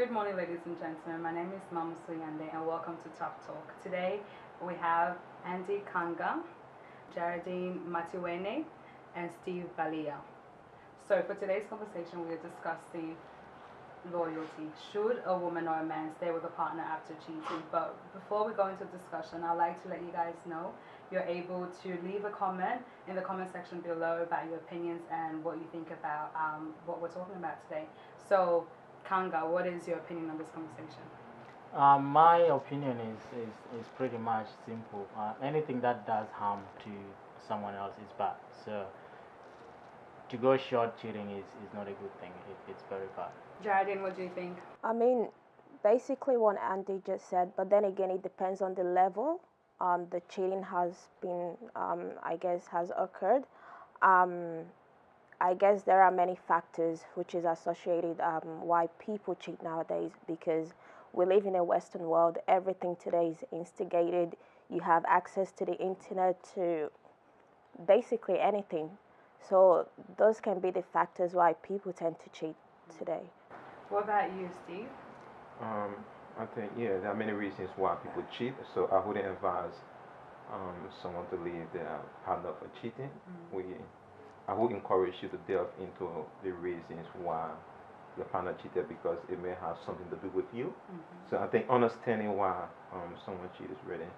Good morning, ladies and gentlemen. My name is Mama Suyande, and welcome to Top Talk. Today we have Andy Kanga, Geraldine Matiwene, and Steve Valia. So, for today's conversation, we are discussing loyalty. Should a woman or a man stay with a partner after cheating? But before we go into discussion, I'd like to let you guys know you're able to leave a comment in the comment section below about your opinions and what you think about what we're talking about today. So, Kanga, what is your opinion on this conversation? My opinion is pretty much simple. Anything that does harm to someone else is bad. So to go short cheating is not a good thing. It's very bad. Geraldine, what do you think? I mean, basically what Andy just said, but then again, it depends on the level the cheating has been, I guess, has occurred. Um, I guess there are many factors which is associated why people cheat nowadays because we live in a Western world. Everything today is instigated. You have access to the internet to basically anything. So those can be the factors why people tend to cheat today. What about you, Steve? Um, I think there are many reasons why people cheat. So I wouldn't advise someone to leave their partner for cheating. We, I would encourage you to delve into the reasons why the partner cheated because it may have something to do with you. So I think understanding why someone cheated is really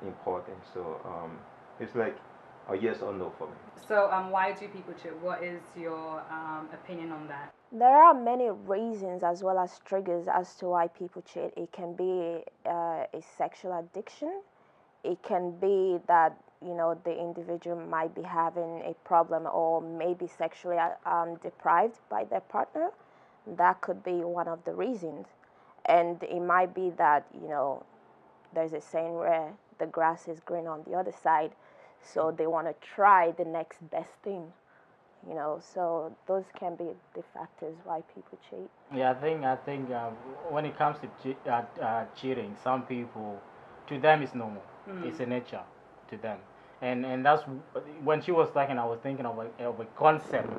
important. So it's like a yes or no for me. So, why do people cheat? What is your opinion on that? There are many reasons as well as triggers as to why people cheat. It can be a sexual addiction. It can be that the individual might be having a problem or maybe sexually deprived by their partner. That could be one of the reasons. And it might be that there's a saying where the grass is green on the other side, so they want to try the next best thing. So those can be the factors why people cheat. Yeah, I think when it comes to cheating, some people, to them it's normal. It's a nature to them, and that's when she was talking. I was thinking of a concept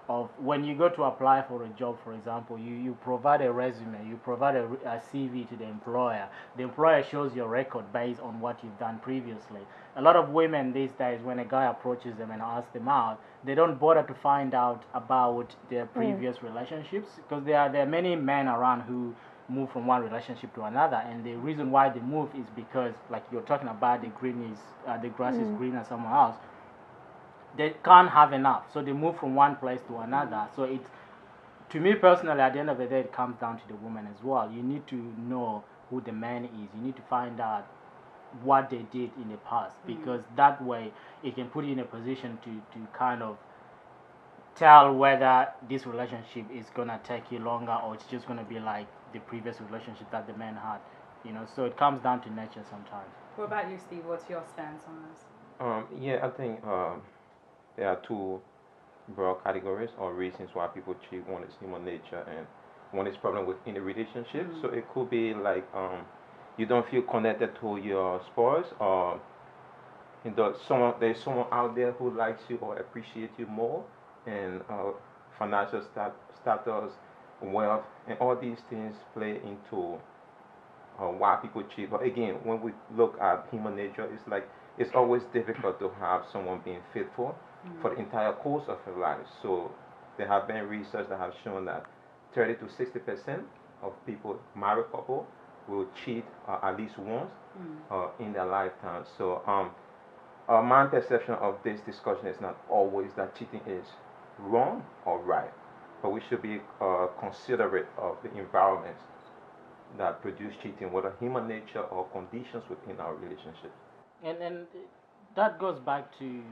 of when you go to apply for a job, for example, you provide a resume, you provide a CV to the employer. The employer shows your record based on what you've done previously. A lot of women these days, when a guy approaches them and asks them out, they don't bother to find out about their previous relationships because there are many men around who move from one relationship to another, and the reason why they move is because, like you're talking about, the grass is greener somewhere else. They can't have enough, so they move from one place to another. So it's, to me personally, at the end of the day, it comes down to the woman as well. You need to know who the man is. You need to find out what they did in the past, because that way it can put you in a position to kind of tell whether this relationship is gonna take you longer or it's just gonna be like the previous relationship that the man had. So it comes down to nature sometimes. What about you, Steve? What's your stance on this? I think there are two broad categories or reasons why people cheat. One is human nature, and one is problem within a relationship. So it could be like you don't feel connected to your spouse, or there's someone out there who likes you or appreciates you more, and financial status, wealth, and all these things play into why people cheat. But again, when we look at human nature, it's like it's always difficult to have someone being faithful for the entire course of your life. So there have been research that have shown that 30 to 60% of people, married couple, will cheat at least once in their lifetime. So my perception of this discussion is not always that cheating is wrong or right, but we should be considerate of the environments that produce cheating, whether human nature or conditions within our relationships. And that goes back to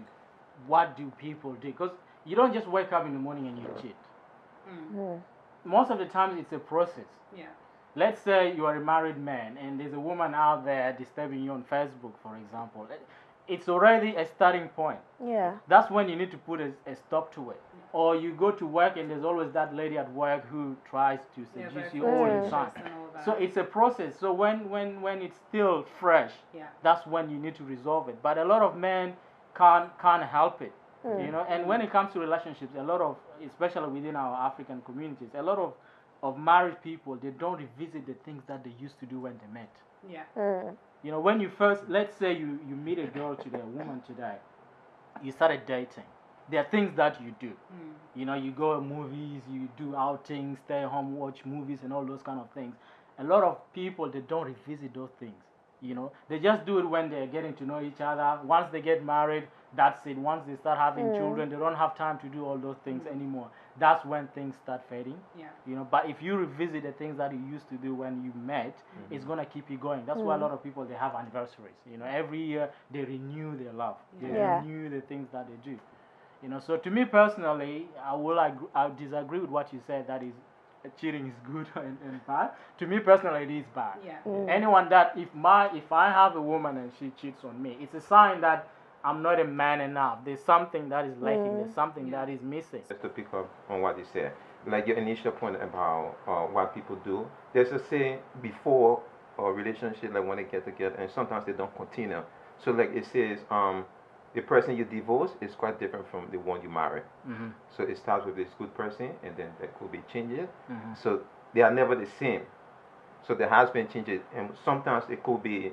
what do people do? Because you don't just wake up in the morning and you cheat. Most of the time, it's a process. Yeah. Let's say you are a married man and there's a woman out there disturbing you on Facebook, for example. It's already a starting point. Yeah. That's when you need to put a stop to it. Or you go to work and there's always that lady at work who tries to seduce you all the time. So it's a process. So when it's still fresh, that's when you need to resolve it. But a lot of men can't help it. And when it comes to relationships, a lot of, especially within our African communities, a lot of married people, they don't revisit the things that they used to do when they met. Yeah. You know, when you first, let's say you meet a girl today, a woman today, you started dating. There are things that you do. You know, you go to movies, you do outings, stay home, watch movies, and all those kind of things. A lot of people, they don't revisit those things. You know, they just do it when they're getting to know each other. Once they get married, that's it. Once they start having children, they don't have time to do all those things anymore. That's when things start fading. Yeah. You know, but if you revisit the things that you used to do when you met, it's gonna keep you going. That's why a lot of people, they have anniversaries. You know, every year they renew their love. They renew the things that they do. You know, so to me personally, I disagree with what you said. That is, cheating is good and bad. To me personally, it is bad. Yeah. Anyone that if I have a woman and she cheats on me, it's a sign that I'm not a man enough. There's something that is lacking. There's something that is missing. Just to pick up on what you said, like your initial point about what people do. There's a saying before a relationship, like when they get together, and sometimes they don't continue. So like it says, the person you divorce is quite different from the one you marry. So it starts with this good person, and then there could be changes. So they are never the same. So there has been changes, and sometimes it could be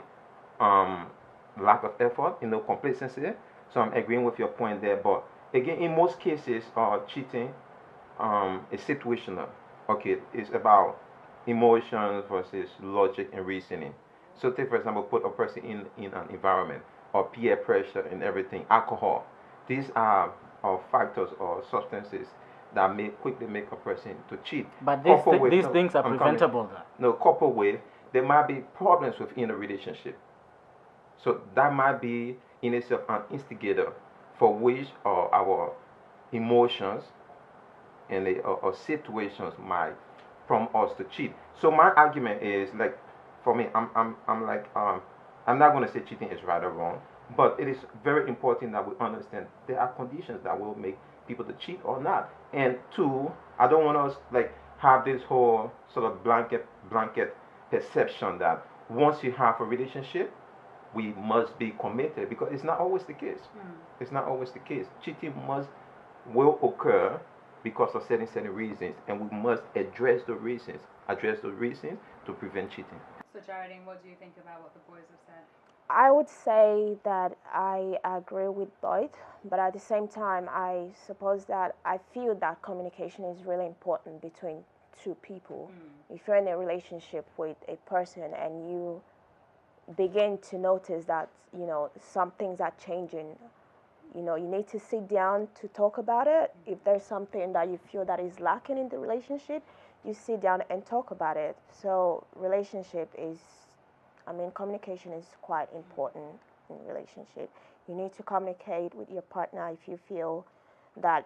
lack of effort, complacency. So I'm agreeing with your point there. But again, in most cases, cheating is situational. Okay, it's about emotions versus logic and reasoning. So take for example, put a person in an environment or peer pressure and everything, alcohol. These are factors or substances that may quickly make a person to cheat. But these things are preventable. No, coupled with, there might be problems within a relationship. So that might be in itself an instigator for which our emotions and or situations might prompt us to cheat. So my argument is like, for me, I'm like, I'm not going to say cheating is right or wrong, but it is very important that we understand there are conditions that will make people to cheat or not. And two, I don't want us like have this whole sort of blanket perception that once you have a relationship, we must be committed, because it's not always the case. It's not always the case. Cheating will occur because of certain reasons, and we must address the reasons to prevent cheating. So Geraldine, what do you think about what the boys have said? I would say that I agree with Boyd, but at the same time, I suppose that I feel that communication is really important between two people. If you're in a relationship with a person and you begin to notice that, some things are changing, you need to sit down to talk about it. If there's something that you feel that is lacking in the relationship, you sit down and talk about it. So communication is quite important in relationship. You need to communicate with your partner if you feel that,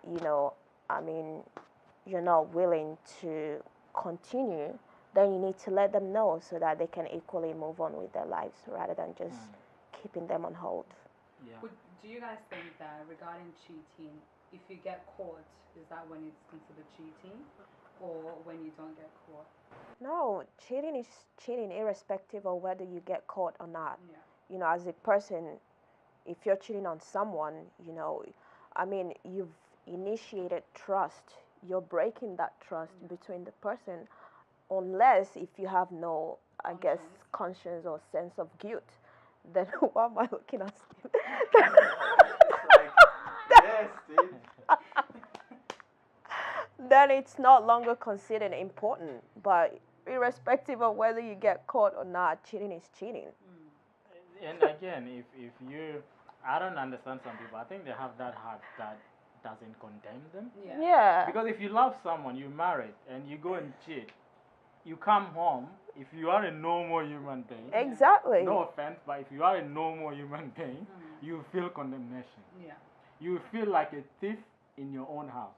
you're not willing to continue, then you need to let them know so that they can equally move on with their lives rather than just keeping them on hold. Yeah. Do you guys think that regarding cheating, if you get caught, is that when it's considered cheating, or when you don't get caught? No, cheating is cheating irrespective of whether you get caught or not. Yeah. As a person, if you're cheating on someone, you've initiated trust. You're breaking that trust between the person, unless if you have no, conscience or sense of guilt. Then why am I looking at Steve? Yes, Steve. Then it's not longer considered important. But irrespective of whether you get caught or not, cheating is cheating. And again, if you, I don't understand some people. I think they have that heart that doesn't condemn them. Yeah. Because if you love someone, you married, and you go and cheat, you come home. If you are a normal human being, Exactly. no offense, but if you are a normal human being, you feel condemnation. Yeah. You feel like a thief in your own house,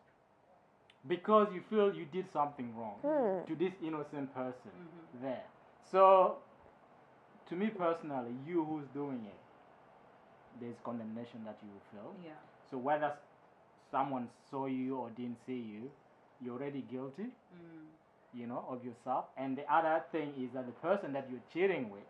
because you feel you did something wrong to this innocent person there. So, to me personally, you who's doing it, there's condemnation that you will feel. Yeah. So whether someone saw you or didn't see you, you're already guilty, of yourself. And the other thing is that the person that you're cheating with,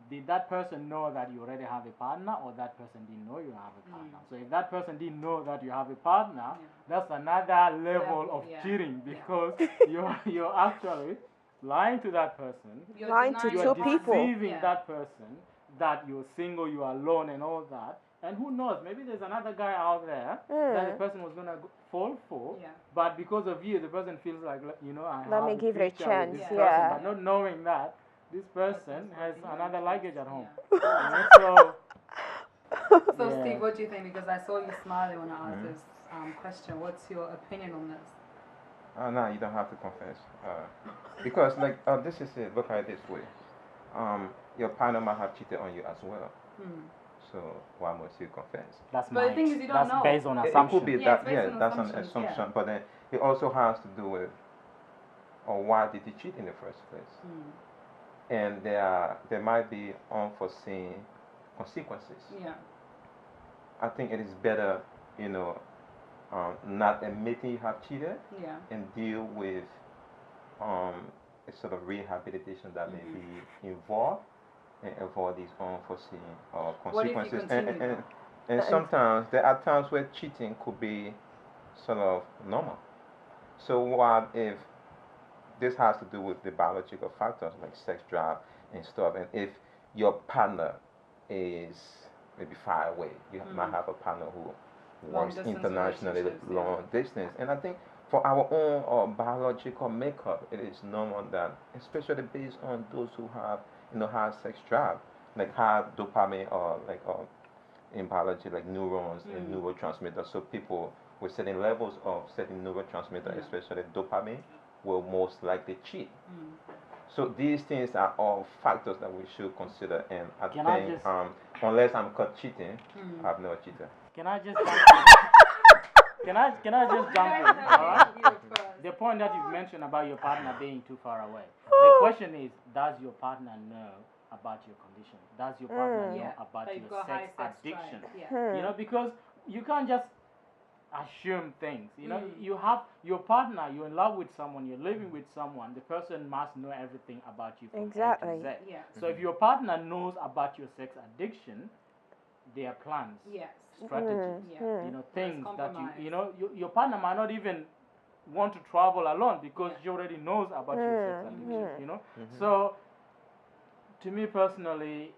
did that person know that you already have a partner, or that person didn't know you have a partner? So if that person didn't know that you have a partner, that's another level of cheating, because you're actually lying to that person. Lying to two people. Deceiving that person that you're single, you're alone, and all that. And who knows? Maybe there's another guy out there that the person was gonna fall for, but because of you, the person feels like, you know, let me give it a chance. Person, but not knowing that this person has another luggage at home. So Steve, what do you think? Because I saw you smiling when I asked this question. What's your opinion on this? No, you don't have to confess. Because, like, this is it. Look at it this way. Your partner might have cheated on you as well. So why must you confess? But the thing is, you don't know. Based on assumption. It could be that, that's an assumption. But then it also has to do with, or why did he cheat in the first place? And there might be unforeseen consequences. I think it is better, you know, not admitting you have cheated and deal with a sort of rehabilitation that may be involved and avoid these unforeseen consequences. And sometimes there are times where cheating could be sort of normal. So what if this has to do with the biological factors like sex drive and stuff, and if your partner is maybe far away, you might have a partner who works internationally, long distance, and I think for our own biological makeup, it is normal that, especially based on those who have, you know, high sex drive, like high dopamine or like in biology, like neurons and neurotransmitters. So people with certain levels of certain neurotransmitters, especially dopamine, will most likely cheat. So these things are all factors that we should consider. And I think unless I'm caught cheating, I'm not a cheater. Can I just jump in? Can I just jump in? All right? The point that you've mentioned about your partner being too far away. The question is, does your partner know about your condition? Does your partner know about your sex addiction? You know, because you can't just assume things. You know, you have your partner, you're in love with someone, you're living with someone, the person must know everything about you from A to Z. So if your partner knows about your sex addiction, there are plans, strategies, you know, things that you know, your partner might not even want to travel alone because she already knows about your sex addiction, you know. So to me personally,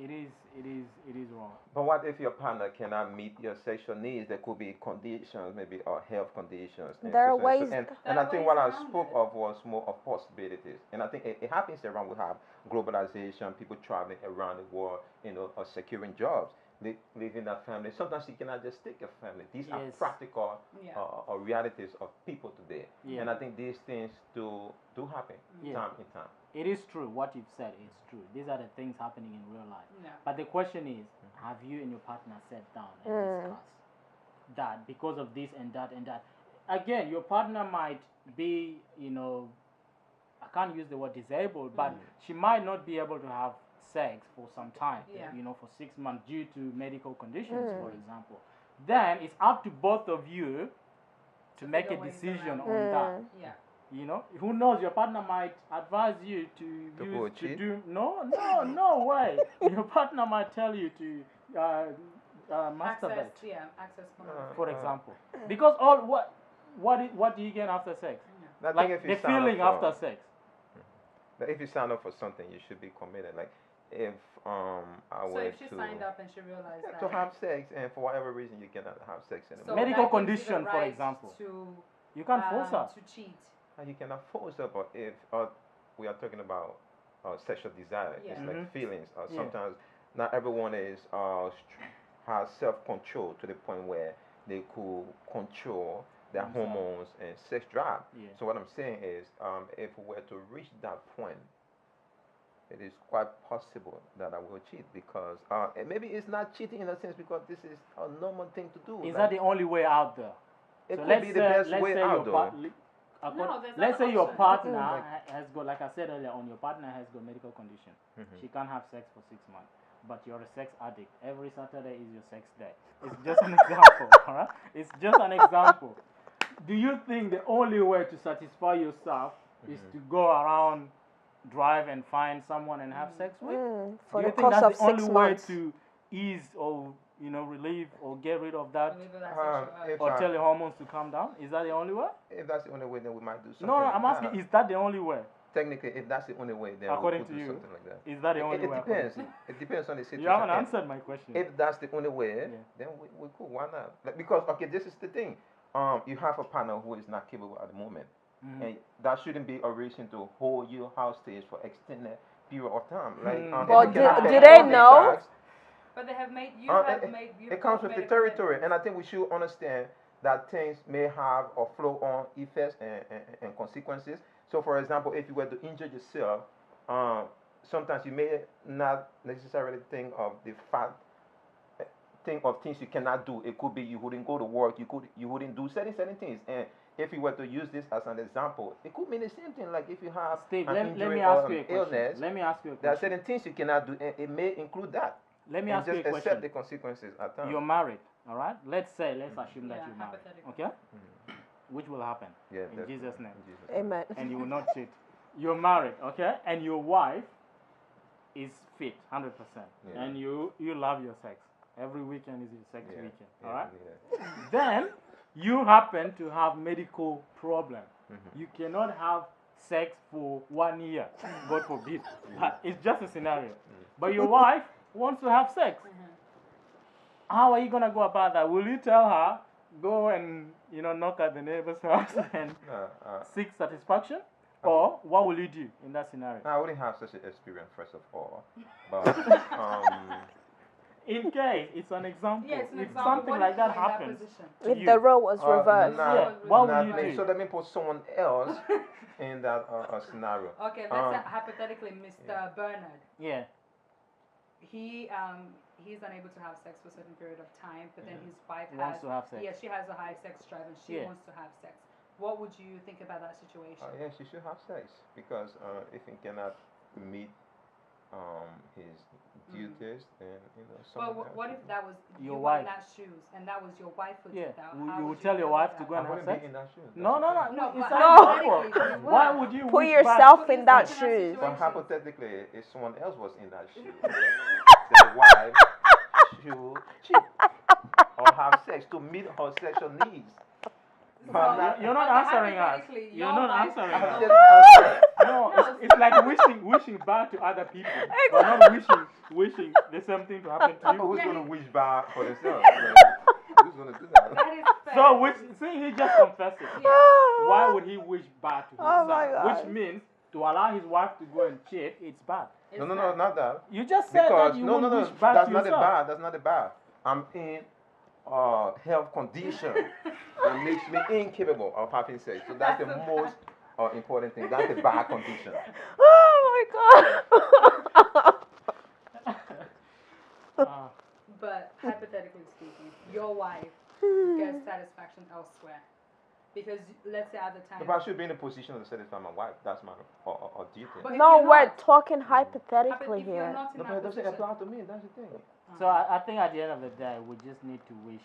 it is wrong. But what if your partner cannot meet your sexual needs? There could be conditions, maybe, or health conditions. There are ways. And I think what I spoke of was more of possibilities. And I think it happens around. We have globalization, people traveling around the world, you know, or securing jobs, living that family. Sometimes you cannot just take your family. These are practical or realities of people today. And I think these things do happen time in time. It is true. What you've said is true. These are the things happening in real life. But the question is, have you and your partner sat down and discussed that because of this and that and that? Again, your partner might be, you know, I can't use the word disabled, but she might not be able to have sex for some time, you know, for 6 months due to medical conditions, for example. Then it's up to both of you to make a decision on that. You know, who knows? Your partner might advise you to do no way. Your partner might tell you to masturbate. Access for example, because what do you get after sex? Like the feeling after sex. If you sign up for something, you should be committed. Like if if she signed up and she realized that to have sex, and for whatever reason you cannot have sex anymore. So medical condition, for example, you can't force her to cheat. You cannot force her, but if we are talking about sexual desire, it's like feelings. Sometimes not everyone has self-control to the point where they could control their hormones and sex drive. So what I'm saying is, if we were to reach that point, it is quite possible that I will cheat because and maybe it's not cheating in a sense because this is a normal thing to do. Is that the only way out there? It could be the best way out though. Let's say your partner has got, like I said earlier on, your partner has got medical condition. She can't have sex for 6 months, but you're a sex addict. Every Saturday is your sex day. It's just an example, alright? It's just an example. Do you think the only way to satisfy yourself is to go around drive and find someone and have sex with? For Do the you think course that's of the 6 only months. way to ease or relieve or get rid of that, Maybe that's If, or tell your hormones to calm down? Is that the only way? if that's the only way, then we might do something. No, like I'm asking, that. is that the only way? Technically, if that's the only way, then According we could to do you, something like that. Is that the only It way? depends. It depends on the situation. You haven't If- answered my question. If that's the only way, Yeah. then we could. Why not? Like, because okay, this is the thing. You have a partner who is not capable at the moment, and that shouldn't be a reason to hold you hostage for extended period of time. Like, if But you cannot do perform they the know? tasks, But they have made you it comes with the territory, and I think we should understand that things may have a flow-on effects and consequences. So, for example, if you were to injure yourself, sometimes you may not necessarily think of the fact, think of things you cannot do. It could be you wouldn't go to work, you wouldn't do certain things, and if you were to use this as an example, it could mean the same thing. Like if you have Steve, an let injury me or ask an you a question. illness, Let me ask you a there are question. certain things you cannot do, and it may include that. Let me And ask you a just accept question. the consequences at times. You're married, all right? Let's assume that Yeah, you're married, hypothetically. okay? Which will happen Yeah, in definitely. Jesus' name. In Jesus' name. Amen. And you will not cheat. You're married, okay? And your wife is fit, 100%. Yeah. And you love your sex. Every weekend is your sex Yeah, weekend, yeah, all right? yeah. Then you happen to have medical problem. You cannot have sex for 1 year, God forbid. It's just a scenario. But your wife wants to have sex. How are you gonna go about that? Will you tell her go and knock at the neighbor's house and seek satisfaction, or what will you do in that scenario? I wouldn't have such an experience first of all, but In case it's an example, Yeah, it's an if example. something What like if that you're in that happens position? to If you, the role was reversed. Yeah, what will you me. do? So let me put someone else in that scenario. Okay, let's say hypothetically, Mr. Bernard. yeah, He's unable to have sex for a certain period of time, but then his wife wants to have sex. Yeah, she has a high sex drive and she Yeah. wants to have sex. What would you think about that situation? Yeah, she should have sex because if he cannot meet his duties, then Well, someone else what should if that was Your you were wife. in that shoes and that was your wife who yeah. did that? You How would would tell your feel wife about to go that? and I have wouldn't sex? be in that shoe. No, no, no. No, It's but an hypothetically, example. you Why would. would you Put wish yourself back? in that Put yourself in that shoes. situation. But hypothetically, if someone else was in that shoe, the wife should cheat or have sex to meet her sexual needs. You're not answering us. hypothetically, You're your not wife answering can us. go- No, it's like wishing bad to other people, but not wishing the same thing to happen to you. Who's Yeah, going to he- wish bad for themselves? Like, who's going to do that? That is fair. So see, he just confessed it. Yeah. Why would he wish bad to his Oh my son? God. Which means to allow his wife to go and cheat, it's bad. It's No, fair. not that. You just said Because that you no, won't no, wish bad that's to not a yourself. bad. That's not a bad. I'm in health condition that makes me incapable of having sex. So that's the most important thing. That's the bad condition. Oh my God. But hypothetically speaking, your wife gets satisfaction elsewhere. Because let's say at the time. If I should be in a position to satisfy my wife, that's my duty. But if No, you're we're not- talking if hypothetically you're here. not in No, that but it doesn't position, apply to me. That's the thing. So I think at the end of the day, we just need to wish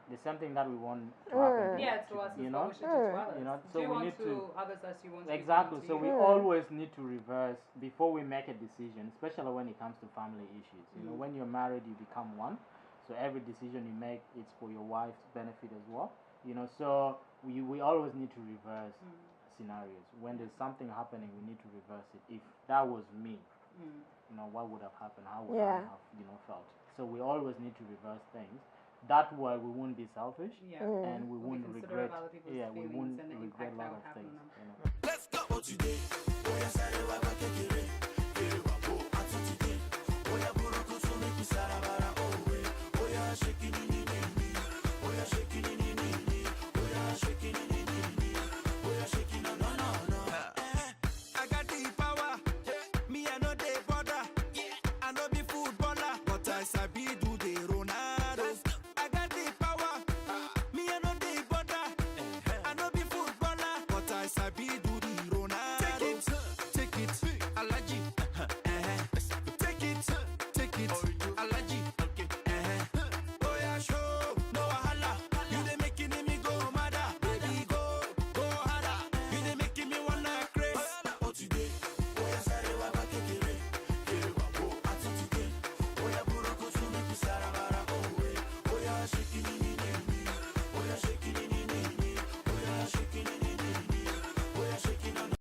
the same thing that we want to happen. yeah, to us, You it's know? what we should do to others. You know, so do you we want need to to- others as you want to be Exactly. done So to we you? always need to reverse before we make a decision, especially when it comes to family issues. You know, when you're married, you become one. So every decision you make, it's for your wife's benefit as well. You know, so we always need to reverse scenarios. When there's something happening, we need to reverse it. If that was me, you know, what would have happened? How would I Yeah. have, felt? So we always need to reverse things. That way we won't be selfish Yeah. and we We'll be won't considerate regret. of other people's Yeah, we feelings won't and the regret impact a that lot will of have on things. them. You know. Let's go. What you